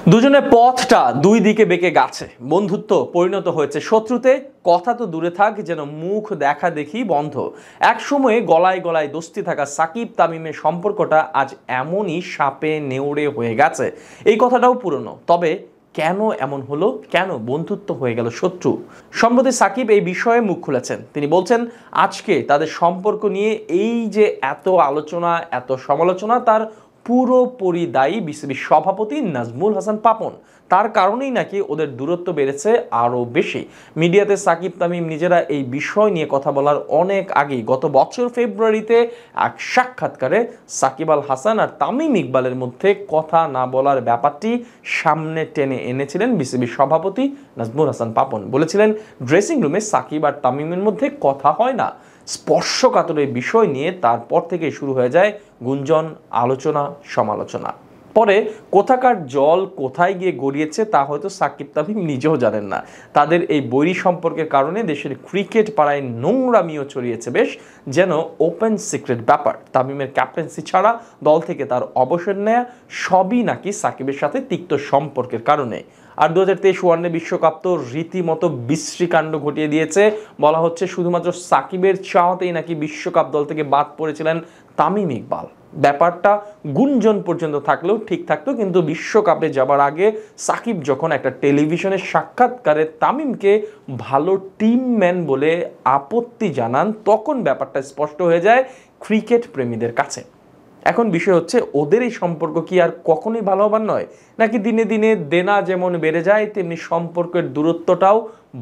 দুজনের পথটা দুই দিকে বেঁকে গেছে, বন্ধুত্ব পরিণত হয়েছে শত্রুতে। কথা তো দূরে থাক, যেন মুখ দেখা দেখি বন্ধ। এক সময়ে গলায় গলায় দোস্তি থাকা সাকিব তামিমের সম্পর্কটা আজ এমনই সাপে নেউড়ে হয়ে গেছে। এই কথাটাও পুরনো, তবে কেন এমন হলো, কেন বন্ধুত্ব হয়ে গেল শত্রু? সম্প্রতি সাকিব এই বিষয়ে মুখ খুলেছেন। তিনি বলছেন, আজকে তাদের সম্পর্ক নিয়ে এই যে এত আলোচনা, এত সমালোচনা, তার পুরোপুরি দায়ী বিসিবি সভাপতি নাজমুল হাসান পাপন। তার কারণেই নাকি ওদের দূরত্ব বেড়েছে আরও বেশি। মিডিয়াতে সাকিব তামিম নিজেরা এই বিষয় নিয়ে কথা বলার অনেক আগেই গত বছর ফেব্রুয়ারিতে এক সাক্ষাৎকারে সাকিব আল হাসান আর তামিম ইকবালের মধ্যে কথা না বলার ব্যাপারটি সামনে টেনে এনেছিলেন বিসিবি সভাপতি নাজমুল হাসান পাপন। বলেছিলেন, ড্রেসিং রুমে সাকিব আর তামিমের মধ্যে কথা হয় না। স্পর্শকাতর এই বিষয় নিয়ে তারপর থেকে শুরু হয়ে যায় গুঞ্জন, আলোচনা, সমালোচনা। পরে কোথাকার জল কোথায় গিয়ে গড়িয়েছে তা হয়তো সাকিব তামিম নিজেও জানেন না। তাদের এই বৈরী সম্পর্কের কারণে দেশের ক্রিকেট পাড়ায় নোংরামিও ছড়িয়েছে বেশ, যেন ওপেন সিক্রেট ব্যাপার। তামিমের ক্যাপ্টেন্সি ছাড়া দল থেকে তার অবসর নেয়া সবই নাকি সাকিবের সাথে তিক্ত সম্পর্কের কারণে। আর 2023 ওয়ানডে বিশ্বকাপ তো রীতিমতো বিশ্রীকাণ্ড ঘটিয়ে দিয়েছে। বলা হচ্ছে শুধুমাত্র সাকিবের চাওয়াতেই নাকি বিশ্বকাপ দল থেকে বাদ পড়েছিলেন তামিম ইকবাল। ব্যাপারটা গুঞ্জন পর্যন্ত থাকলেও ঠিক থাকতো, কিন্তু বিশ্বকাপে যাবার আগে সাকিব যখন একটা টেলিভিশনের সাক্ষাৎকারে তামিমকে ভালো টিমম্যান বলে আপত্তি জানান, তখন ব্যাপারটা স্পষ্ট হয়ে যায় ক্রিকেট প্রেমীদের কাছে। এখন বিষয় হচ্ছে, ওদের এই সম্পর্ক কি আর কখনোই ভালো হবার নয়, নাকি দিনে দিনে দেনা যেমন বেড়ে যায় তেমনি সম্পর্কের দূরত্বটাও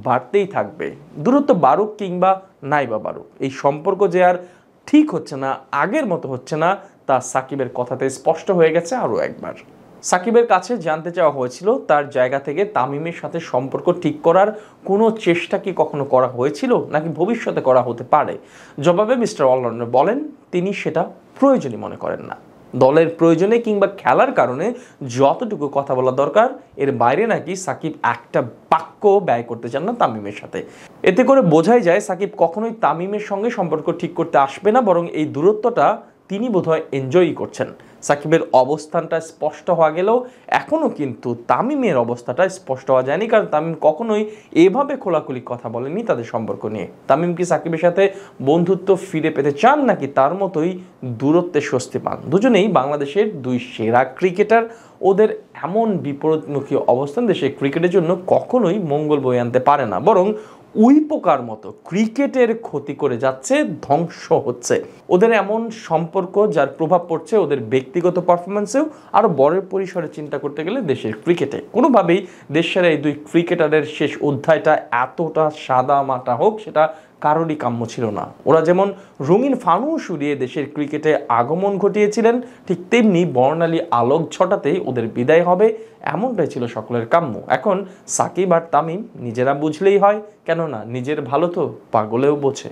বাড়তেই থাকবে? দূরত্ব বাড়ুক কিংবা নাই বা বাড়ুক, এই সম্পর্ক যে আর ঠিক হচ্ছে না, আগের মতো হচ্ছে না, তা সাকিবের কথাতে স্পষ্ট হয়ে গেছে আরও একবার। সাকিবের কাছে জানতে চাওয়া হয়েছিল, তার জায়গা থেকে তামিমের সাথে সম্পর্ক ঠিক করার কোনো চেষ্টা কি কখনো করা হয়েছিল, নাকি ভবিষ্যতে করা হতে পারে? জবাবে মিস্টার অলরাউন্ডার বলেন, তিনি সেটা প্রয়োজনই মনে করেন না। দলের প্রয়োজনে কিংবা খেলার কারণে যতটুকু কথা বলা দরকার, এর বাইরে নাকি সাকিব একটা বাক্য ব্যয় করতে চান না তামিমের সাথে। এতে করে বোঝাই যায় সাকিব কখনোই তামিমের সঙ্গে সম্পর্ক ঠিক করতে আসবে না, বরং এই দূরত্বটা তিনি বোধহয় এনজয়ই করছেন। সাকিবের অবস্থানটা স্পষ্ট হওয়া গেলেও এখনও কিন্তু তামিমের অবস্থাটা স্পষ্ট হওয়া যায়নি, কারণ তামিম কখনোই এভাবে খোলাখুলি কথা বলেনি তাদের সম্পর্ক নিয়ে। তামিম কি সাকিবের সাথে বন্ধুত্ব ফিরে পেতে চান, নাকি তার মতোই দূরত্বে স্বস্তি পান? দুজনেই বাংলাদেশের দুই সেরা ক্রিকেটার। ওদের এমন বিপরীতমুখী অবস্থান দেশের ক্রিকেটের জন্য কখনোই মঙ্গল বয়ে আনতে পারে না, বরং উই পোকার মতো ক্রিকেটের ক্ষতি করে যাচ্ছে, ধ্বংস হচ্ছে। ওদের এমন সম্পর্ক যার প্রভাব পড়ছে ওদের ব্যক্তিগত পারফরমেন্সেও, আরও বড় পরিসরে চিন্তা করতে গেলে দেশের ক্রিকেটে। কোনোভাবেই দেশের এই দুই ক্রিকেটারের শেষ অধ্যায়টা এতটা সাদা মাটা হোক, সেটা কারোরই কাম্য ছিল না। ওরা যেমন রঙিন ফানুস উড়িয়ে দেশের ক্রিকেটে আগমন ঘটিয়েছিলেন, ঠিক তেমনি বর্ণালী আলোক ছটাতেই ওদের বিদায় হবে, এমনটাই ছিল সকলের কাম্য। এখন সাকিব আর তামিম নিজেরা বুঝলেই হয়, কেননা নিজের ভালো তো পাগলেও বোঝে।